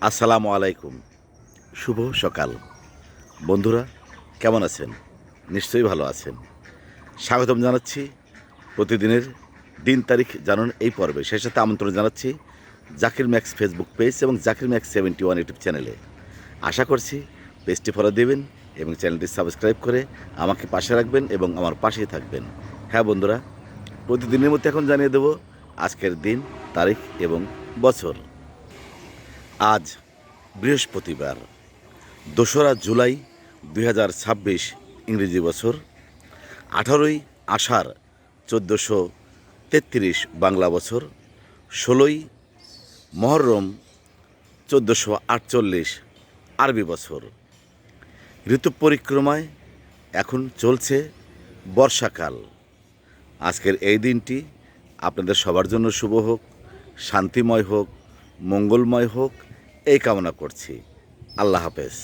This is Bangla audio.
আসসালামু আলাইকুম। শুভ সকাল। বন্ধুরা কেমন আছেন? নিশ্চয়ই ভালো আছেন। স্বাগতম জানাচ্ছি প্রতিদিনের দিন তারিখ জানুন এই পর্বে। সেই সাথে আমন্ত্রণ জানাচ্ছি জাকির ম্যাক্স ফেসবুক পেজ এবং জাকির ম্যাক্স 71 ইউটিউব চ্যানেলে। আশা করছি পেজটি ফলো দেবেন এবং চ্যানেলটি সাবস্ক্রাইব করে আমাকে পাশে রাখবেন এবং আমার পাশেই থাকবেন। হ্যাঁ বন্ধুরা, প্রতিদিনের মতো এখন জানিয়ে দেব আজকের দিন, তারিখ এবং বছর। আজ বৃহস্পতিবার ২রা জুলাই ২০২৬ ইংরেজি বছর, ১৮ই আষাঢ় ১৪৩৩ বাংলা বছর, ১৬ই মহররম ১৪৪৮ আরবি বছর। ঋতু পরিক্রমায় এখন চলছে বর্ষাকাল। আজকের এই দিনটি আপনাদের সবার জন্য শুভ হোক, শান্তিময় হোক, মঙ্গলময় হোক, এই কামনা করছি। আল্লাহ হাফেজ।